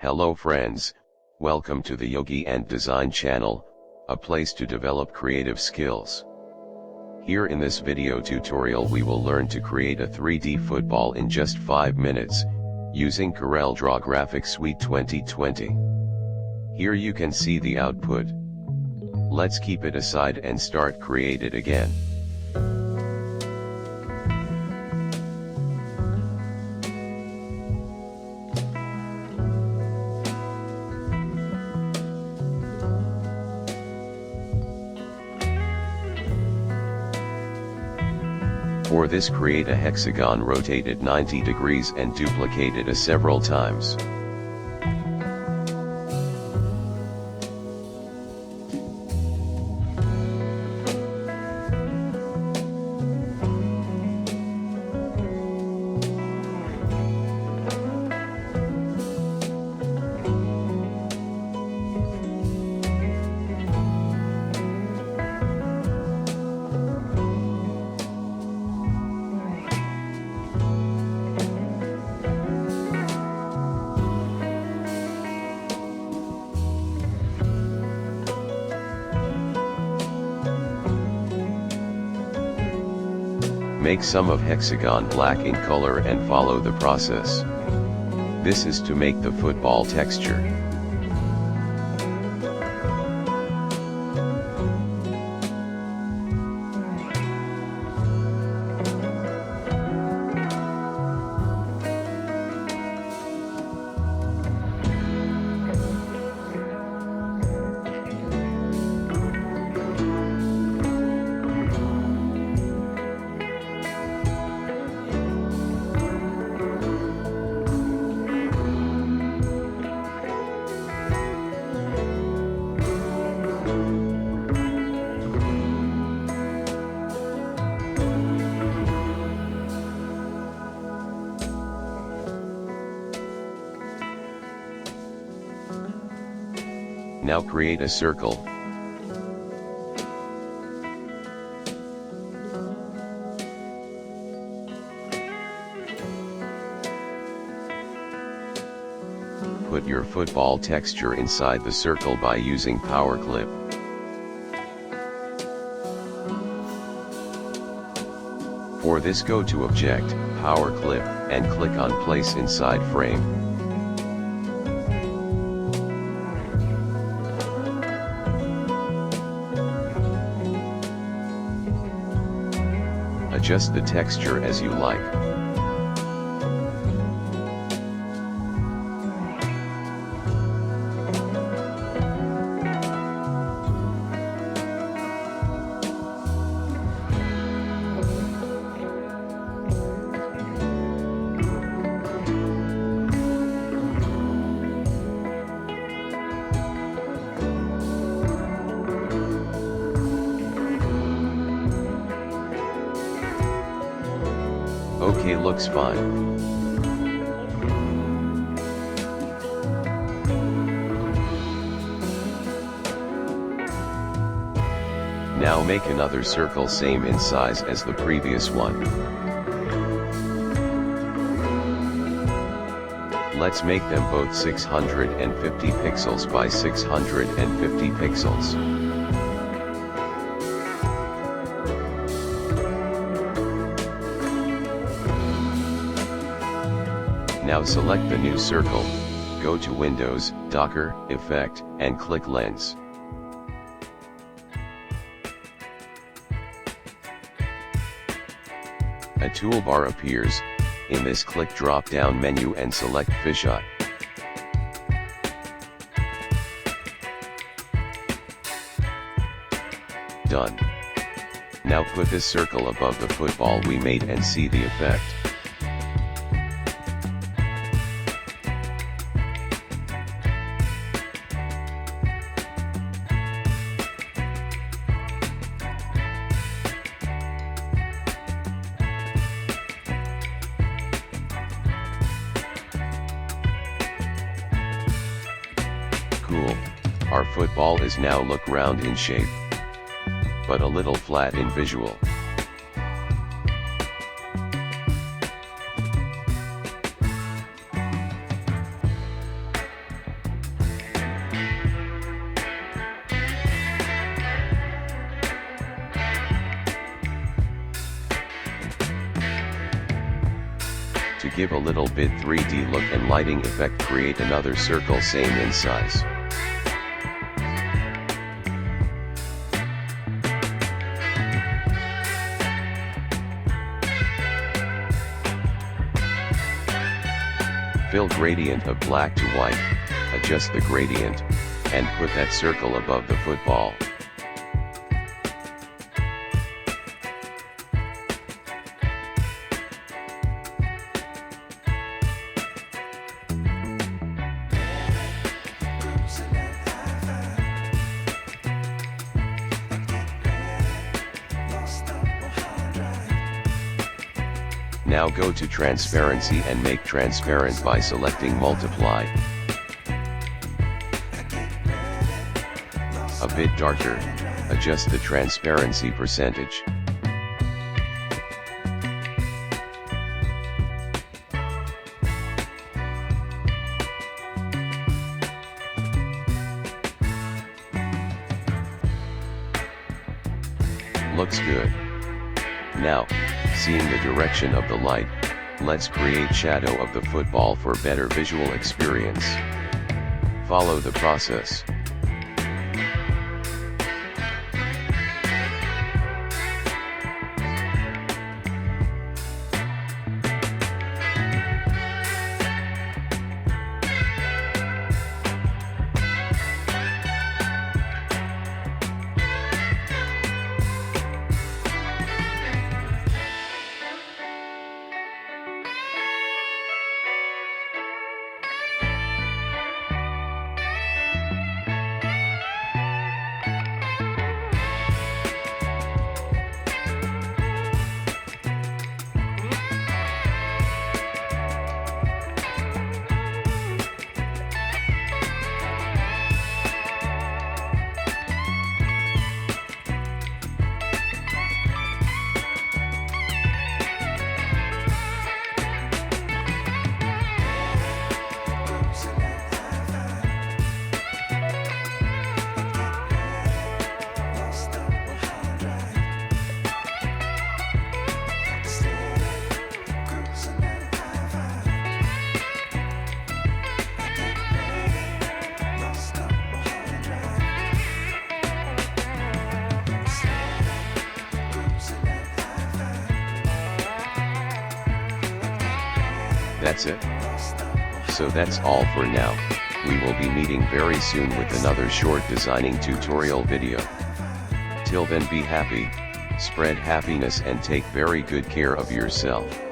Hello friends, welcome to the Yogi and Design channel, a place to develop creative skills. Here in this video tutorial we will learn to create a 3D football in just 5 minutes, using Corel Draw Graphics Suite 2020. Here you can see the output. Let's keep it aside and start create it again. For this, create a hexagon, rotate it 90 degrees and duplicate it several times. Make some of hexagon black in color and follow the process. This is to make the football texture. Now create a circle. Put your football texture inside the circle by using power clip. For this, go to Object, Power Clip, and click on Place Inside Frame. Adjust the texture as you like. Okay, looks fine. Now make another circle same in size as the previous one. Let's make them both 650 pixels by 650 pixels. Now select the new circle, go to Windows, Docker, Effect, and click Lens. A toolbar appears. In this, click drop-down menu and select Fisheye. Done. Now put this circle above the football we made and see the effect. Cool, our football is now look round in shape, but a little flat in visual. To give a little bit 3D look and lighting effect, create another circle same in size. Fill gradient of black to white, adjust the gradient, and put that circle above the football. Now go to transparency and make transparent by selecting multiply. A bit darker, adjust the transparency percentage. Looks good. Now, seeing the direction of the light, let's create shadow of the football for better visual experience. Follow the process. That's it. So that's all for now. We will be meeting very soon with another short designing tutorial video. Till then, be happy, spread happiness and take very good care of yourself.